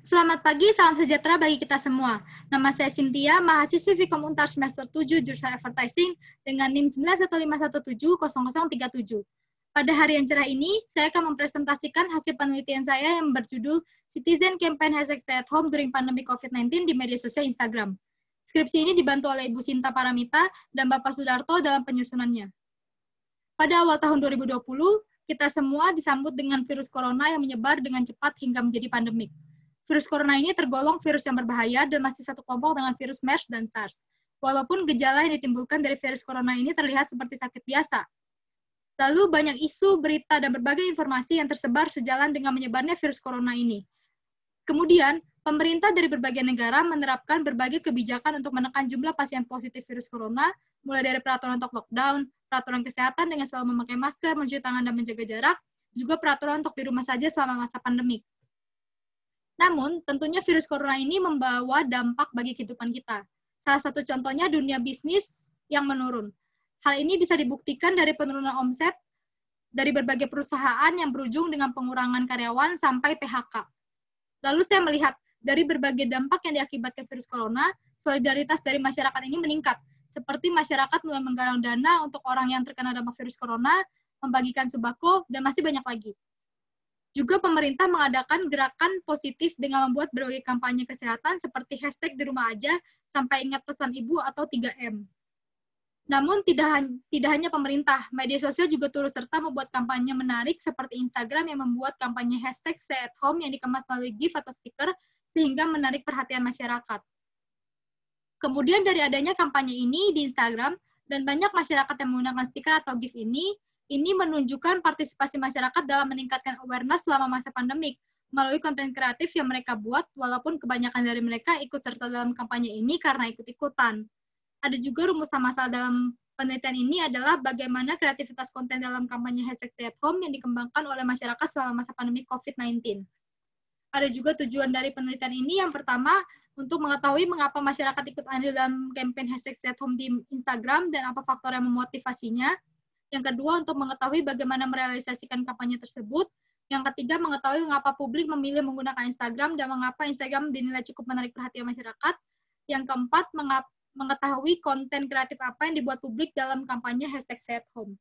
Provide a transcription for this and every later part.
Selamat pagi, salam sejahtera bagi kita semua. Nama saya Cynthia, mahasiswi Vkom Untar semester 7 jurusan Advertising dengan NIM 915170037. Pada hari yang cerah ini, saya akan mempresentasikan hasil penelitian saya yang berjudul Citizen Campaign #Stay at Home During Pandemic COVID-19 di media sosial Instagram. Skripsi ini dibantu oleh Ibu Sinta Paramita dan Bapak Sudarto dalam penyusunannya. Pada awal tahun 2020, kita semua disambut dengan virus corona yang menyebar dengan cepat hingga menjadi pandemik. Virus corona ini tergolong virus yang berbahaya dan masih satu kelompok dengan virus MERS dan SARS. Walaupun gejala yang ditimbulkan dari virus corona ini terlihat seperti sakit biasa. Lalu banyak isu, berita, dan berbagai informasi yang tersebar sejalan dengan menyebarnya virus corona ini. Kemudian, pemerintah dari berbagai negara menerapkan berbagai kebijakan untuk menekan jumlah pasien positif virus corona, mulai dari peraturan untuk lockdown, peraturan kesehatan dengan selalu memakai masker, mencuci tangan, dan menjaga jarak, juga peraturan untuk di rumah saja selama masa pandemik. Namun, tentunya virus corona ini membawa dampak bagi kehidupan kita. Salah satu contohnya dunia bisnis yang menurun. Hal ini bisa dibuktikan dari penurunan omset dari berbagai perusahaan yang berujung dengan pengurangan karyawan sampai PHK. Lalu saya melihat dari berbagai dampak yang diakibatkan virus corona, solidaritas dari masyarakat ini meningkat. Seperti masyarakat mulai menggalang dana untuk orang yang terkena dampak virus corona, membagikan sembako, dan masih banyak lagi. Juga pemerintah mengadakan gerakan positif dengan membuat berbagai kampanye kesehatan seperti hashtag di rumah aja, sampai ingat pesan ibu atau 3M. Namun tidak hanya pemerintah, media sosial juga turut serta membuat kampanye menarik seperti Instagram yang membuat kampanye hashtag stay at home yang dikemas melalui GIF atau stiker sehingga menarik perhatian masyarakat. Kemudian dari adanya kampanye ini di Instagram dan banyak masyarakat yang menggunakan stiker atau GIF ini menunjukkan partisipasi masyarakat dalam meningkatkan awareness selama masa pandemik melalui konten kreatif yang mereka buat, walaupun kebanyakan dari mereka ikut serta dalam kampanye ini karena ikut-ikutan. Ada juga rumusan masalah dalam penelitian ini adalah bagaimana kreativitas konten dalam kampanye hashtag stay at home yang dikembangkan oleh masyarakat selama masa pandemi COVID-19. Ada juga tujuan dari penelitian ini, yang pertama, untuk mengetahui mengapa masyarakat ikut andil dalam campaign hashtag stay at home di Instagram dan apa faktor yang memotivasinya. Yang kedua, untuk mengetahui bagaimana merealisasikan kampanye tersebut. Yang ketiga, mengetahui mengapa publik memilih menggunakan Instagram dan mengapa Instagram dinilai cukup menarik perhatian masyarakat. Yang keempat, mengetahui konten kreatif apa yang dibuat publik dalam kampanye hashtag stay at home.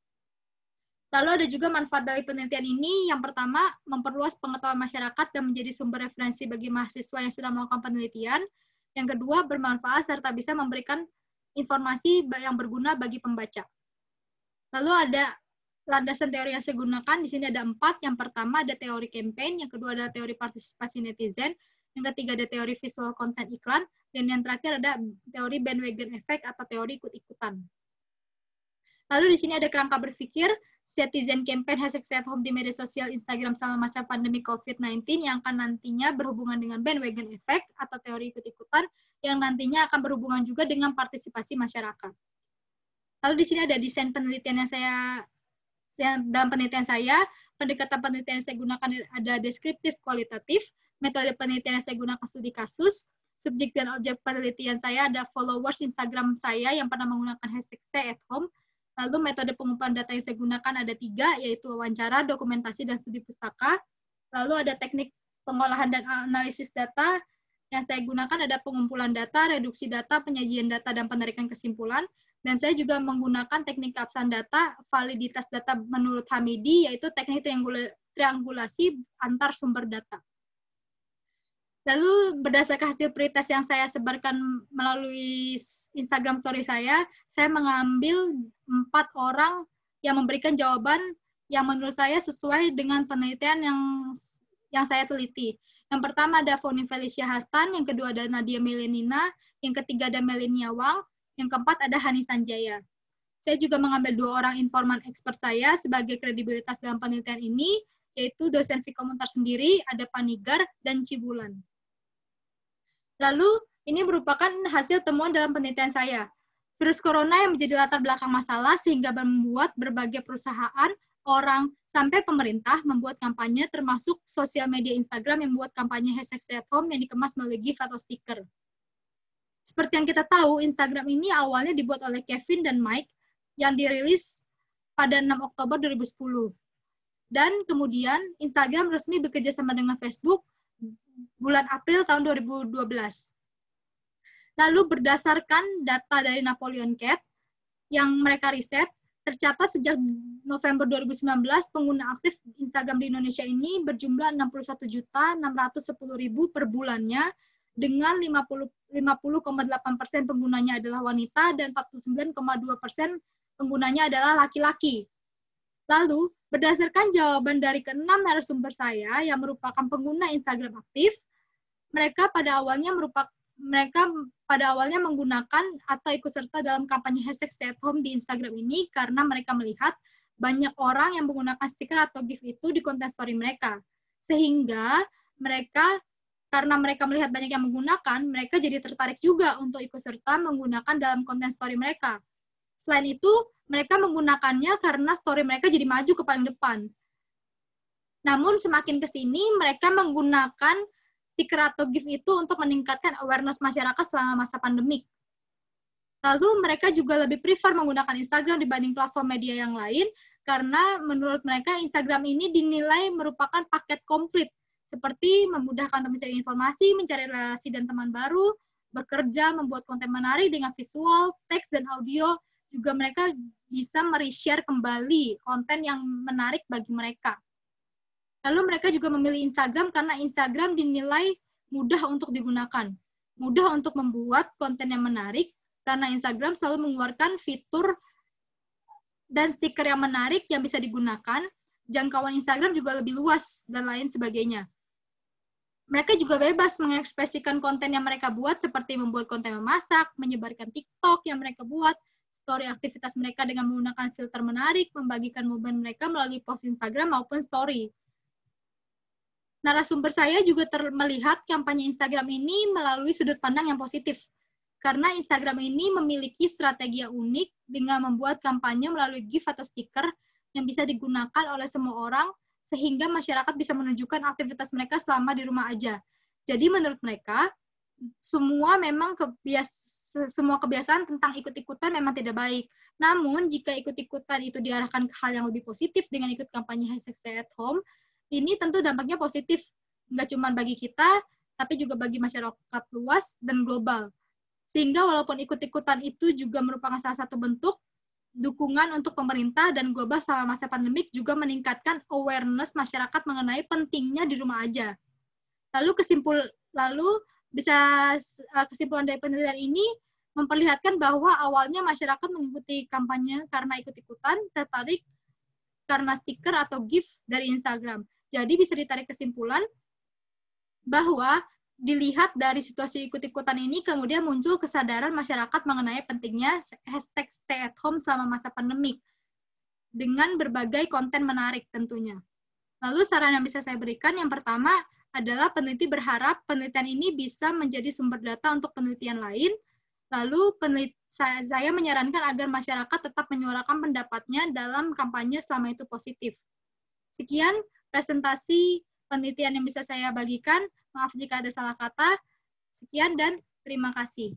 Lalu ada juga manfaat dari penelitian ini. Yang pertama, memperluas pengetahuan masyarakat dan menjadi sumber referensi bagi mahasiswa yang sedang melakukan penelitian. Yang kedua, bermanfaat serta bisa memberikan informasi yang berguna bagi pembaca. Lalu ada landasan teori yang saya gunakan, di sini ada 4. Yang pertama ada teori campaign, yang kedua ada teori partisipasi netizen, yang ketiga ada teori visual konten iklan, dan yang terakhir ada teori bandwagon effect atau teori ikut-ikutan. Lalu di sini ada kerangka berpikir, Citizen Campaign hashtag stay at home di media sosial Instagram selama masa pandemi COVID-19 yang akan nantinya berhubungan dengan bandwagon effect atau teori ikut-ikutan yang nantinya akan berhubungan juga dengan partisipasi masyarakat. Lalu di sini ada desain penelitian yang dalam penelitian saya, pendekatan penelitian yang saya gunakan ada deskriptif kualitatif, metode penelitian yang saya gunakan studi kasus, subjek dan objek penelitian saya ada followers Instagram saya yang pernah menggunakan hashtag stay at home. Lalu metode pengumpulan data yang saya gunakan ada 3, yaitu wawancara, dokumentasi, dan studi pustaka. Lalu ada teknik pengolahan dan analisis data yang saya gunakan ada pengumpulan data, reduksi data, penyajian data, dan penarikan kesimpulan. Dan saya juga menggunakan teknik keabsahan data, validitas data menurut Hamidi, yaitu teknik triangulasi antar sumber data. Lalu berdasarkan hasil pretest yang saya sebarkan melalui Instagram story saya mengambil 4 orang yang memberikan jawaban yang menurut saya sesuai dengan penelitian yang saya teliti. Yang pertama ada Foni Felicia Hastan, yang kedua ada Nadia Melenina, yang ketiga ada Melania Wang, yang keempat ada Hani Sanjaya. Saya juga mengambil 2 orang informan expert saya sebagai kredibilitas dalam penelitian ini, yaitu dosen Vkom Untar sendiri, ada Panigar, dan Cibulan. Lalu, ini merupakan hasil temuan dalam penelitian saya. Virus corona yang menjadi latar belakang masalah sehingga membuat berbagai perusahaan, orang, sampai pemerintah membuat kampanye termasuk sosial media Instagram yang membuat kampanye hashtag stay at home yang dikemas melalui GIF atau stiker. Seperti yang kita tahu, Instagram ini awalnya dibuat oleh Kevin dan Mike yang dirilis pada 6 Oktober 2010. Dan kemudian Instagram resmi bekerja sama dengan Facebook bulan April tahun 2012. Lalu berdasarkan data dari Napoleon Cat yang mereka riset, tercatat sejak November 2019 pengguna aktif Instagram di Indonesia ini berjumlah 61.610.000 per bulannya, dengan 50,8% penggunanya adalah wanita dan 49,2% penggunanya adalah laki-laki. Lalu, berdasarkan jawaban dari ke-6 narasumber saya yang merupakan pengguna Instagram aktif, mereka pada awalnya menggunakan atau ikut serta dalam kampanye hashtag stay at home di Instagram ini karena mereka melihat banyak orang yang menggunakan stiker atau GIF itu di konten story mereka. Sehingga karena mereka melihat banyak yang menggunakan, mereka jadi tertarik juga untuk ikut serta menggunakan dalam konten story mereka. Selain itu, mereka menggunakannya karena story mereka jadi maju ke paling depan. Namun semakin ke sini, mereka menggunakan stiker atau GIF itu untuk meningkatkan awareness masyarakat selama masa pandemik. Lalu mereka juga lebih prefer menggunakan Instagram dibanding platform media yang lain, karena menurut mereka Instagram ini dinilai merupakan paket komplit, seperti memudahkan untuk mencari informasi, mencari relasi dan teman baru, bekerja, membuat konten menarik dengan visual, teks, dan audio, juga mereka bisa mereshare kembali konten yang menarik bagi mereka. Lalu mereka juga memilih Instagram karena Instagram dinilai mudah untuk digunakan, mudah untuk membuat konten yang menarik, karena Instagram selalu mengeluarkan fitur dan stiker yang menarik yang bisa digunakan, jangkauan Instagram juga lebih luas, dan lain sebagainya. Mereka juga bebas mengekspresikan konten yang mereka buat, seperti membuat konten memasak, menyebarkan TikTok yang mereka buat, story aktivitas mereka dengan menggunakan filter menarik, membagikan momen mereka melalui post Instagram maupun story. Narasumber saya juga melihat kampanye Instagram ini melalui sudut pandang yang positif, karena Instagram ini memiliki strategi yang unik dengan membuat kampanye melalui GIF atau stiker yang bisa digunakan oleh semua orang, sehingga masyarakat bisa menunjukkan aktivitas mereka selama di rumah aja. Jadi menurut mereka, semua kebiasaan tentang ikut-ikutan memang tidak baik. Namun, jika ikut-ikutan itu diarahkan ke hal yang lebih positif dengan ikut kampanye hashtag stay at home, ini tentu dampaknya positif, nggak cuma bagi kita, tapi juga bagi masyarakat luas dan global. Sehingga walaupun ikut-ikutan itu juga merupakan salah satu bentuk dukungan untuk pemerintah dan global selama masa pandemik, juga meningkatkan awareness masyarakat mengenai pentingnya di rumah aja. Lalu kesimpulan dari penelitian ini memperlihatkan bahwa awalnya masyarakat mengikuti kampanye karena ikut-ikutan, tertarik karena stiker atau GIF dari Instagram. Jadi bisa ditarik kesimpulan bahwa dilihat dari situasi ikut-ikutan ini, kemudian muncul kesadaran masyarakat mengenai pentingnya hashtag stay at home selama masa pandemik, dengan berbagai konten menarik tentunya. Lalu saran yang bisa saya berikan, yang pertama adalah peneliti berharap penelitian ini bisa menjadi sumber data untuk penelitian lain. Lalu saya menyarankan agar masyarakat tetap menyuarakan pendapatnya dalam kampanye selama itu positif. Sekian presentasi penelitian yang bisa saya bagikan. Maaf jika ada salah kata. Sekian dan terima kasih.